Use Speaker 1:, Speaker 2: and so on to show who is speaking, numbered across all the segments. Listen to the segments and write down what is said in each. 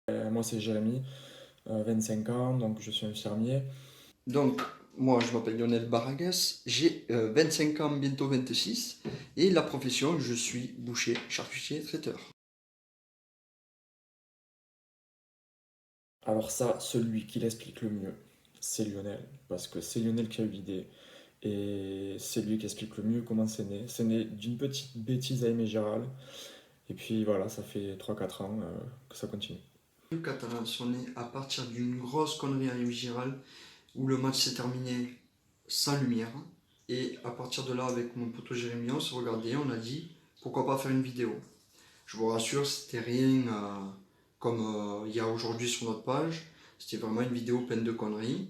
Speaker 1: Moi, c'est Jérémy, 25 ans, donc je suis infirmier.
Speaker 2: Donc, moi, je m'appelle Lionel Baragas, j'ai 25 ans, bientôt 26, et la profession, je suis boucher, charcutier, traiteur.
Speaker 1: Alors ça, celui qui l'explique le mieux, c'est Lionel, parce que c'est Lionel qui a eu l'idée, et c'est lui qui explique le mieux comment c'est né. C'est né d'une petite bêtise à Aimé Gérald, et puis voilà, ça fait 3 4 ans que ça continue.
Speaker 2: Les Catalans sont nés à partir d'une grosse connerie à Giral, où le match s'est terminé sans lumière, et à partir de là, avec mon poteau Jérémy, on s'est regardé, on a dit, pourquoi pas faire une vidéo. Je vous rassure, c'était rien comme il y a aujourd'hui sur notre page. C'était vraiment une vidéo pleine de conneries.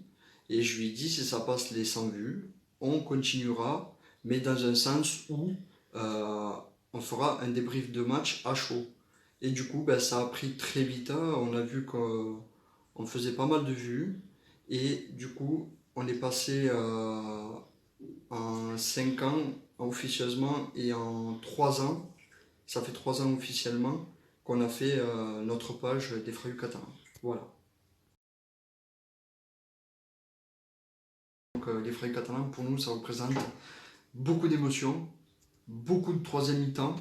Speaker 2: Et je lui ai dit, si ça passe les 100 vues, on continuera, mais dans un sens où euh, on fera un débrief de match à chaud. Et du coup, ben, ça a pris très vite, hein. On a vu qu'on faisait pas mal de vues. Et du coup, on est passé en 5 ans officieusement et en 3 ans, ça fait 3 ans officiellement qu'on a fait notre page des Frayeux Catalans. Voilà. Donc les Frayeux Catalans, pour nous, ça représente beaucoup d'émotions, beaucoup de troisième mi-temps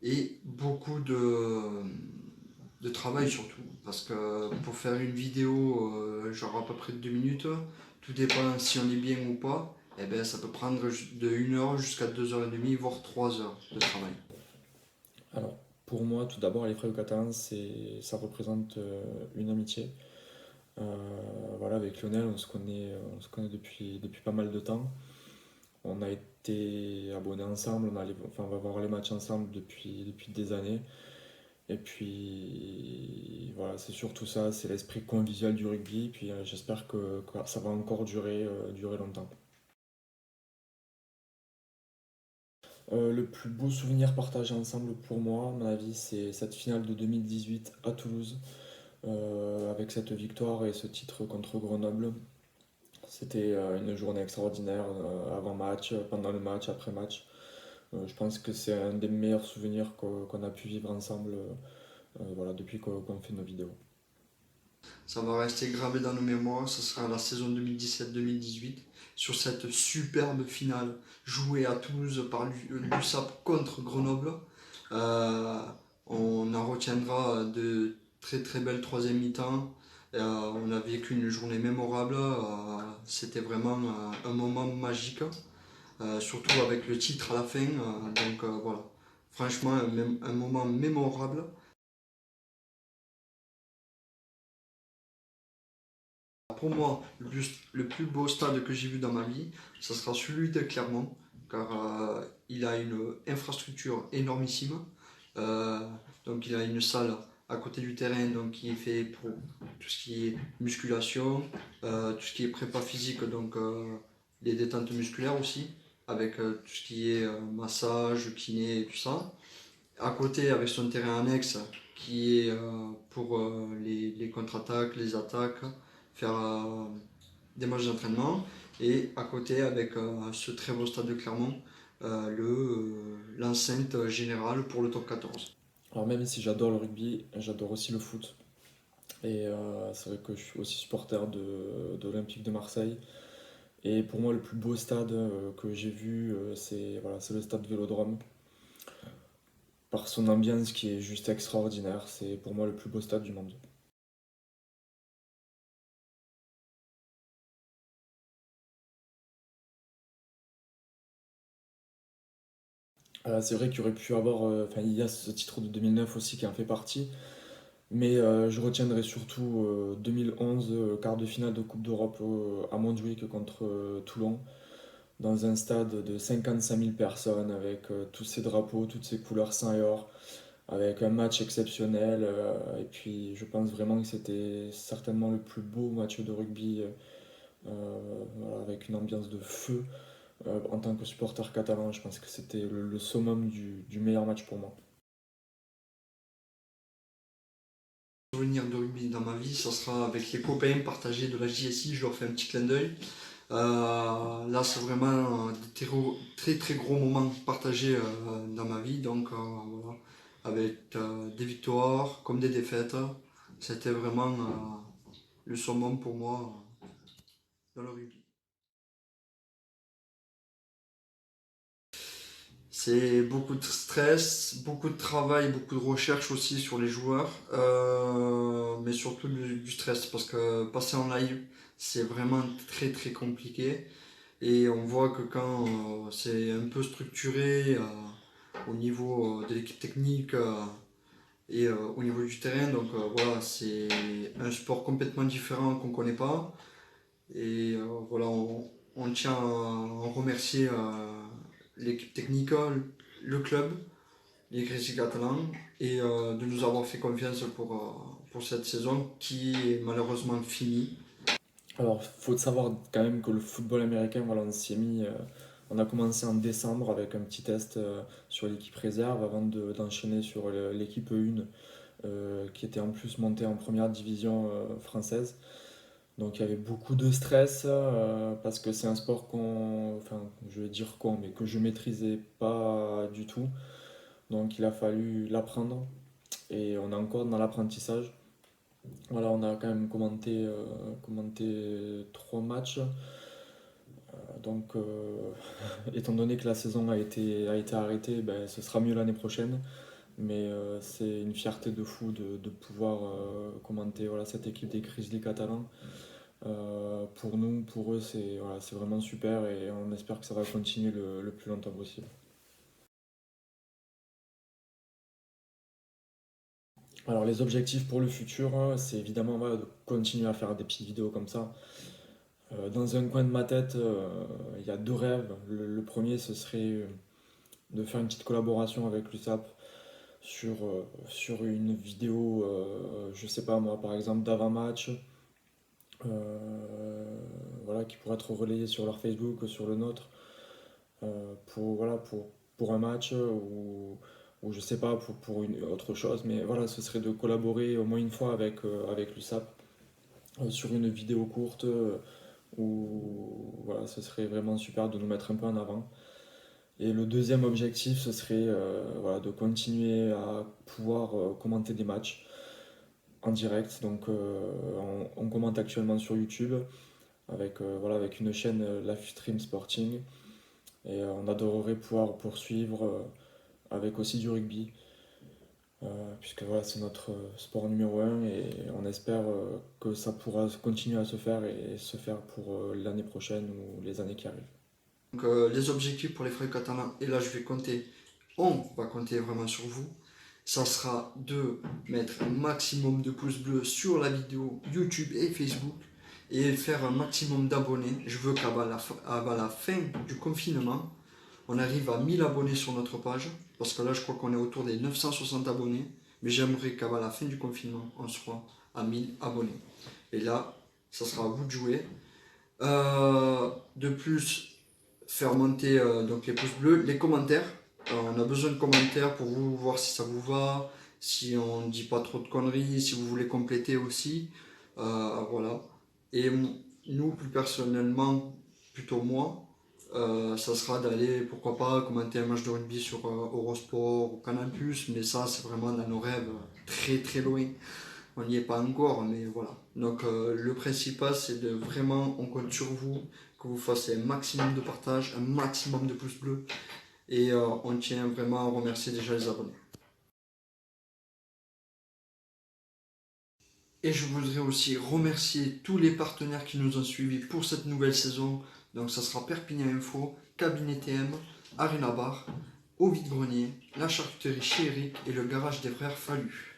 Speaker 2: et beaucoup de travail surtout. Parce que pour faire une vidéo, genre à peu près de 2 minutes, tout dépend si on est bien ou pas, et ben, ça peut prendre de 1 heure jusqu'à 2 heures et demie, voire 3 heures de travail.
Speaker 1: Alors, pour moi, tout d'abord, les Frères Catalans, ça représente une amitié. Voilà, avec Lionel, on se connaît depuis pas mal de temps. On a été abonnés ensemble, on va voir les matchs ensemble depuis des années. Et puis voilà, c'est surtout ça, c'est l'esprit convivial du rugby. Puis j'espère que ça va encore durer longtemps. Le plus beau souvenir partagé ensemble pour moi, à mon avis, c'est cette finale de 2018 à Toulouse, avec cette victoire et ce titre contre Grenoble. C'était une journée extraordinaire, avant match, pendant le match, après match. Je pense que c'est un des meilleurs souvenirs qu'on a pu vivre ensemble, voilà, depuis qu'on fait nos vidéos.
Speaker 2: Ça va rester gravé dans nos mémoires. Ce sera la saison 2017-2018 sur cette superbe finale jouée à Toulouse par l'USAP contre Grenoble. Euh, on en retiendra de très très belles troisième mi-temps. On a vécu une journée mémorable. C'était vraiment un moment magique, surtout avec le titre à la fin. Donc voilà, franchement un moment mémorable. Pour moi, le plus beau stade que j'ai vu dans ma vie, ce sera celui de Clermont, car il a une infrastructure énormissime. Euh, donc il a une salle à côté du terrain donc, qui est fait pour tout ce qui est musculation, tout ce qui est prépa physique, donc les détentes musculaires aussi, avec tout ce qui est massage, kiné et tout ça. À côté, avec son terrain annexe qui est pour les contre-attaques, les attaques, faire des matchs d'entraînement. Et à côté, avec ce très beau stade de Clermont, l'enceinte générale pour le top 14.
Speaker 1: Alors même si j'adore le rugby, j'adore aussi le foot. Et c'est vrai que je suis aussi supporter de l'Olympique de Marseille. Et pour moi, le plus beau stade que j'ai vu, c'est le stade Vélodrome. Par son ambiance qui est juste extraordinaire, c'est pour moi le plus beau stade du monde. C'est vrai qu'il y aurait pu avoir, enfin il y a ce titre de 2009 aussi qui en fait partie, mais je retiendrai surtout 2011, quart de finale de Coupe d'Europe à Montjuic contre Toulon, dans un stade de 55 000 personnes, avec tous ces drapeaux, toutes ces couleurs sang et or, avec un match exceptionnel, et puis je pense vraiment que c'était certainement le plus beau match de rugby, voilà, avec une ambiance de feu. En tant que supporter catalan, je pense que c'était le summum du meilleur match pour moi.
Speaker 2: Souvenir de rugby dans ma vie, ça sera avec les copains partagés de la JSI, je leur fais un petit clin d'œil. Là, c'est vraiment des très très gros moments partagés dans ma vie, donc voilà, avec des victoires comme des défaites. C'était vraiment le summum pour moi dans le rugby. C'est beaucoup de stress, beaucoup de travail, beaucoup de recherche aussi sur les joueurs, mais surtout du stress parce que passer en live, c'est vraiment très très compliqué et on voit que quand c'est un peu structuré au niveau de l'équipe technique et au niveau du terrain, donc voilà, c'est un sport complètement différent qu'on ne connaît pas et voilà, on tient à en remercier l'équipe technique, le club, les Grizzlies catalans, et de nous avoir fait confiance pour cette saison qui est malheureusement finie.
Speaker 1: Alors, faut savoir quand même que le football américain, voilà, on a commencé en décembre avec un petit test sur l'équipe réserve avant d'enchaîner sur l'équipe 1 qui était en plus montée en première division française. Donc il y avait beaucoup de stress parce que c'est un sport enfin, je vais dire mais que je maîtrisais pas du tout. Donc il a fallu l'apprendre et on est encore dans l'apprentissage. Voilà, on a quand même commenté 3 matchs. Donc étant donné que la saison a été arrêtée, ben, ce sera mieux l'année prochaine. Mais c'est une fierté de fou de pouvoir commenter voilà, cette équipe des Grizzlies catalans. Pour nous, pour eux, c'est vraiment super et on espère que ça va continuer le plus longtemps possible. Alors les objectifs pour le futur, c'est évidemment voilà, de continuer à faire des petites vidéos comme ça. Dans un coin de ma tête, il y a 2 rêves. Le premier, ce serait de faire une petite collaboration avec l'USAP sur une vidéo, je sais pas moi, par exemple d'avant-match, voilà, qui pourrait être relayée sur leur Facebook, sur le nôtre, voilà, pour un match ou je sais pas, pour une autre chose. Mais voilà, ce serait de collaborer au moins une fois avec l'USAP sur une vidéo courte où voilà, ce serait vraiment super de nous mettre un peu en avant. Et le deuxième objectif, ce serait voilà, de continuer à pouvoir commenter des matchs en direct. Donc on commente actuellement sur YouTube voilà, avec une chaîne Live Stream Sporting. Et on adorerait pouvoir poursuivre avec aussi du rugby, puisque voilà, c'est notre sport numéro 1 et on espère que ça pourra continuer à se faire et se faire pour l'année prochaine ou les années qui arrivent.
Speaker 2: Donc, les objectifs pour les frères catalans, et là je vais compter, on va compter vraiment sur vous, ça sera de mettre un maximum de pouces bleus sur la vidéo YouTube et Facebook et faire un maximum d'abonnés. Je veux qu'à la fin du confinement, on arrive à 1000 abonnés sur notre page, parce que là je crois qu'on est autour des 960 abonnés, mais j'aimerais qu'à la fin du confinement, on soit à 1000 abonnés. Et là, ça sera à vous de jouer. De plus, faire monter donc les pouces bleus, les commentaires. On a besoin de commentaires pour vous voir si ça vous va, si on ne dit pas trop de conneries, si vous voulez compléter aussi. Voilà. Et nous, plus personnellement, plutôt moi, ça sera d'aller, pourquoi pas, commenter un match de rugby sur Eurosport ou Canal+, mais ça, c'est vraiment dans nos rêves très très loin. On n'y est pas encore, mais voilà. Donc le principal, c'est de vraiment, on compte sur vous, que vous fassiez un maximum de partage, un maximum de pouces bleus, et on tient vraiment à remercier déjà les abonnés. Et je voudrais aussi remercier tous les partenaires qui nous ont suivis pour cette nouvelle saison. Donc ça sera Perpignan Info, Cabinet TM, Arena Bar, Au Vide Grenier, la charcuterie chez Eric et le garage des frères Fallu.